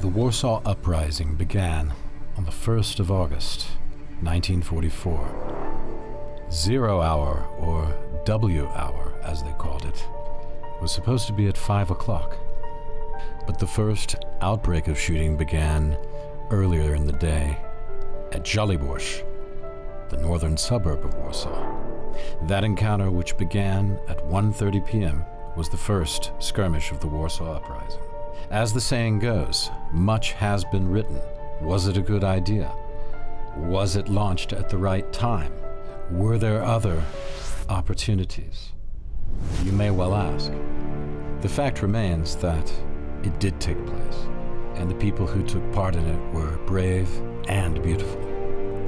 The Warsaw Uprising began on the 1st of August, 1944. 0 hour, or W hour as they called it, was supposed to be at 5 o'clock. But the first outbreak of shooting began earlier in the day at Żoliborz, the northern suburb of Warsaw. That encounter, which began at 1:30 p.m., was the first skirmish of the Warsaw Uprising. As the saying goes, much has been written. Was it a good idea? Was it launched at the right time? Were there other opportunities? You may well ask. The fact remains that it did take place, and the people who took part in it were brave and beautiful.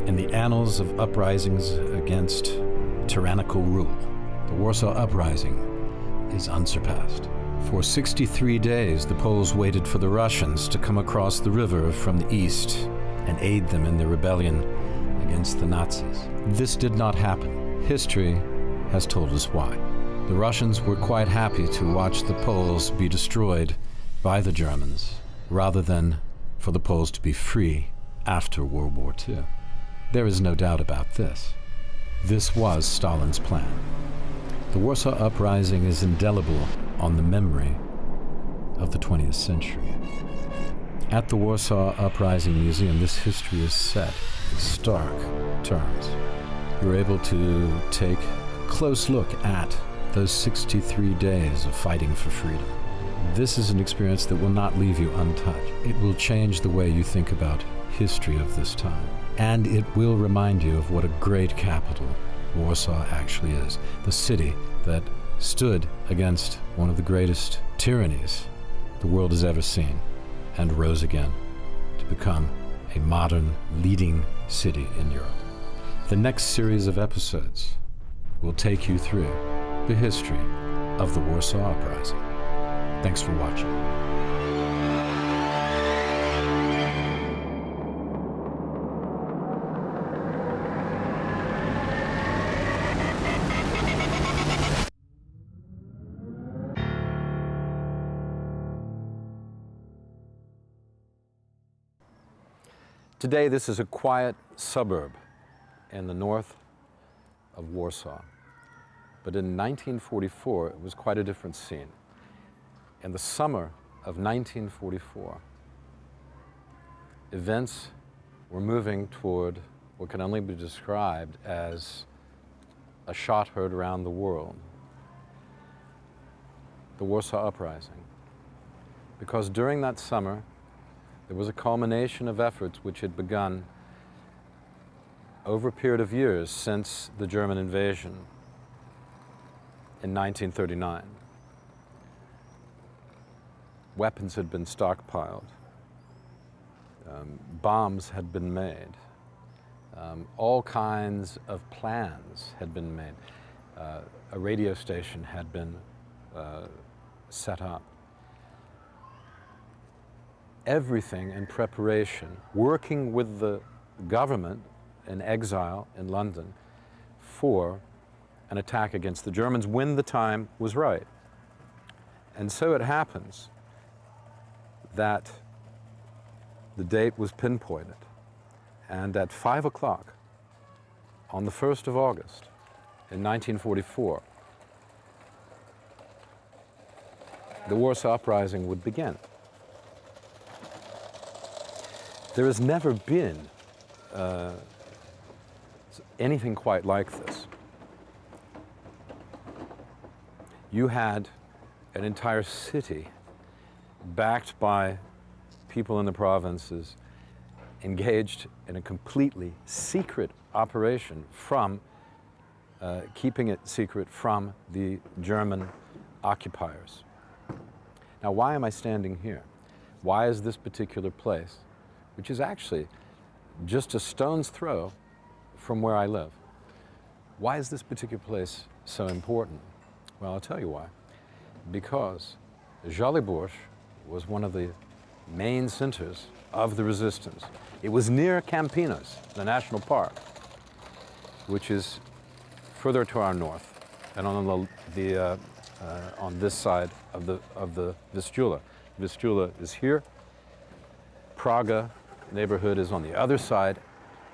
In the annals of uprisings against tyrannical rule, the Warsaw Uprising is unsurpassed. For 63 days, the Poles waited for the Russians to come across the river from the east and aid them in their rebellion against the Nazis. This did not happen. History has told us why. The Russians were quite happy to watch the Poles be destroyed by the Germans, rather than for the Poles to be free after World War II. There is no doubt about this. This was Stalin's plan. The Warsaw Uprising is indelible on the memory of the 20th century. At the Warsaw Uprising Museum, this history is set in stark terms. You're able to take a close look at those 63 days of fighting for freedom. This is an experience that will not leave you untouched. It will change the way you think about history of this time. And it will remind you of what a great capital Warsaw actually is. The city that stood against one of the greatest tyrannies the world has ever seen and rose again to become a modern leading city in Europe. The next series of episodes will take you through the history of the Warsaw Uprising. Thanks for watching. Today, this is a quiet suburb in the north of Warsaw. But in 1944, it was quite a different scene. In the summer of 1944, events were moving toward what can only be described as a shot heard around the world, the Warsaw Uprising. Because during that summer, there was a culmination of efforts which had begun over a period of years since the German invasion in 1939. Weapons had been stockpiled. Bombs had been made. All kinds of plans had been made. A radio station had been set up. Everything in preparation, working with the government in exile in London for an attack against the Germans when the time was right. And so it happens that the date was pinpointed, and at 5 o'clock on the 1st of August in 1944, the Warsaw Uprising would begin. There has never been anything quite like this. You had an entire city backed by people in the provinces engaged in a completely secret operation from keeping it secret from the German occupiers. Now, why am I standing here? Why is this particular place, which is actually just a stone's throw from where I live, why is this particular place so important? Well, I'll tell you why. Because Żoliborz was one of the main centers of the resistance. It was near Campinas, the national park, which is further to our north and on this side of the Vistula. Vistula is here, Praga neighborhood is on the other side,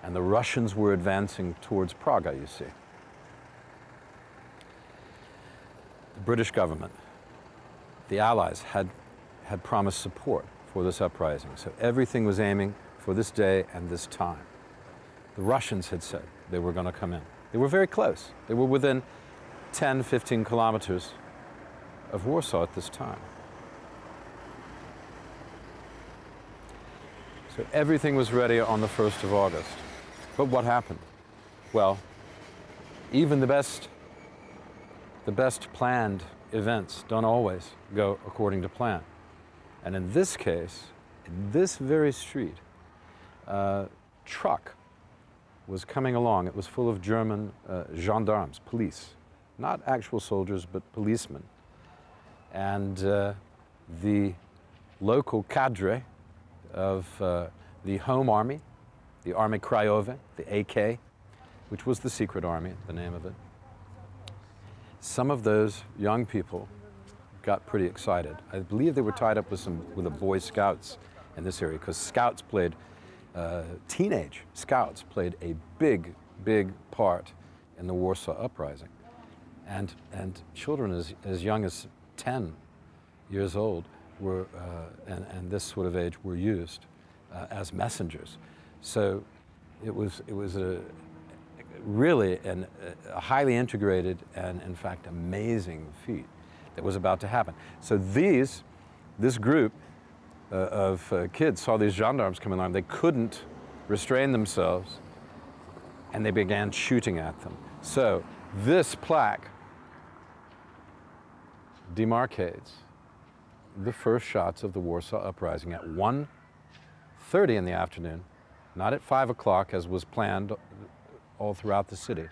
and the Russians were advancing towards Praga, you see. The British government, the Allies, had promised support for this uprising, so everything was aiming for this day and this time. The Russians had said they were going to come in. They were very close. They were within 10, 15 kilometers of Warsaw at this time. So everything was ready on the 1st of August. But what happened? Well, even the best planned events don't always go according to plan. And in this case, in this very street, a truck was coming along. It was full of German gendarmes, police, not actual soldiers, but policemen. And the local cadre of the Home Army, the Army Krajowe, the AK, which was the secret army, the name of it. Some of those young people got pretty excited. I believe they were tied up with the Boy Scouts in this area, because scouts played, teenage scouts played a big, big part in the Warsaw Uprising. And children as young as 10 years old were, and this sort of age, were used as messengers. So it was really a highly integrated and, in fact, amazing feat that was about to happen. So this group of kids saw these gendarmes coming along. They couldn't restrain themselves, and they began shooting at them. So this plaque demarcates the first shots of the Warsaw Uprising at 1:30 in the afternoon, not at 5 o'clock as was planned all throughout the city,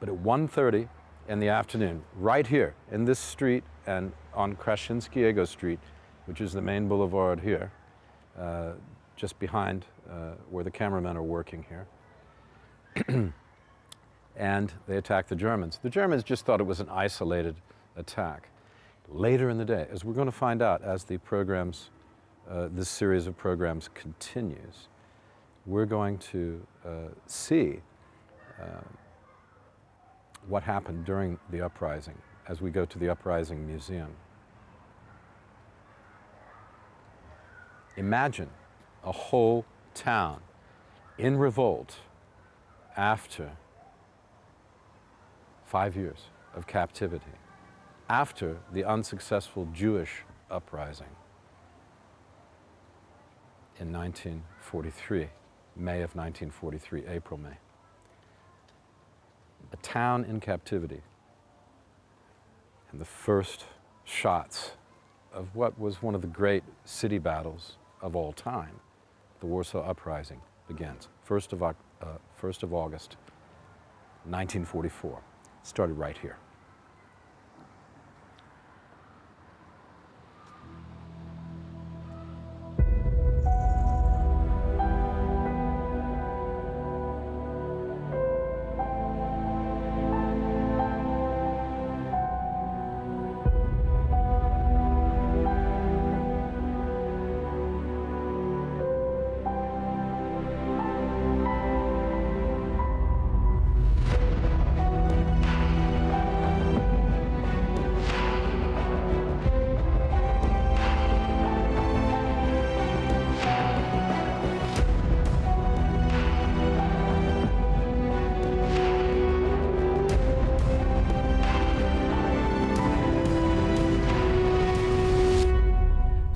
but at 1:30 in the afternoon, right here in this street and on Kraszinskiego Street, which is the main boulevard here, just behind where the cameramen are working here. And they attacked the Germans. The Germans just thought it was an isolated attack. Later in the day, as we're going to find out as the programs, this series of programs continues, we're going to see what happened during the uprising as we go to the Uprising Museum. Imagine a whole town in revolt after 5 years of captivity, after the unsuccessful Jewish uprising in 1943, May of 1943, April, May. A town in captivity, and the first shots of what was one of the great city battles of all time, the Warsaw Uprising, begins. 1st of August, 1944. It started right here.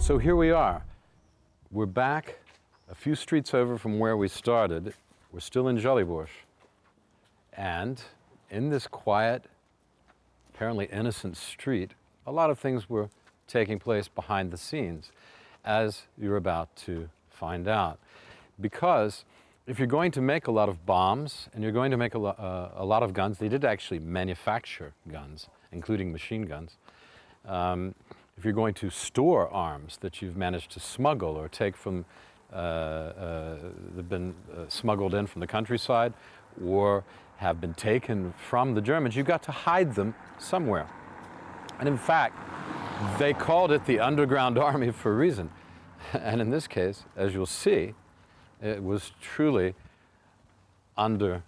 So here we are. We're back a few streets over from where we started. We're still in Żoliborz. And in this quiet, apparently innocent street, a lot of things were taking place behind the scenes, as you're about to find out. Because if you're going to make a lot of bombs and you're going to make a lot of guns, they did actually manufacture guns, including machine guns. If you're going to store arms that you've managed to smuggle or take from, they've been smuggled in from the countryside or have been taken from the Germans, you've got to hide them somewhere. And in fact, they called it the underground army for a reason. And in this case, as you'll see, it was truly underground.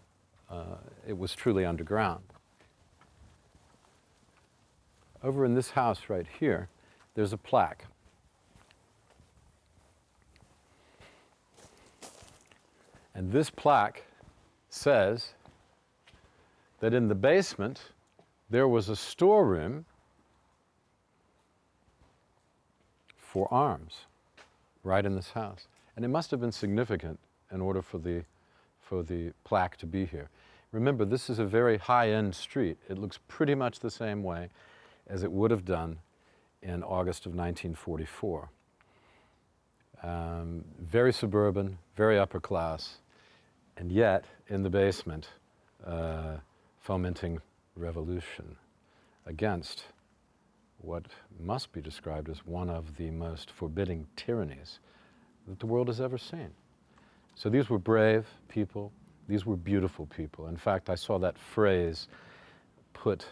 Over in this house right here, there's a plaque. And this plaque says that in the basement there was a storeroom for arms right in this house. And it must have been significant in order for the plaque to be here. Remember, this is a very high-end street. It looks pretty much the same way as it would have done in August of 1944. Very suburban, very upper class, and yet in the basement fomenting revolution against what must be described as one of the most forbidding tyrannies that the world has ever seen. So these were brave people, these were beautiful people. In fact, I saw that phrase put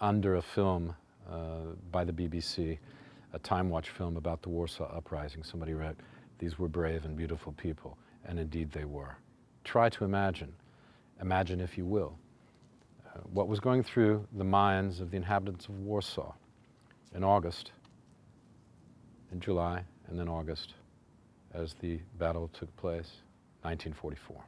under a film by the BBC, a Time Watch film about the Warsaw Uprising. Somebody wrote, "These were brave and beautiful people," and indeed they were. Try to imagine if you will, what was going through the minds of the inhabitants of Warsaw in August, in July, and then August, as the battle took place, 1944.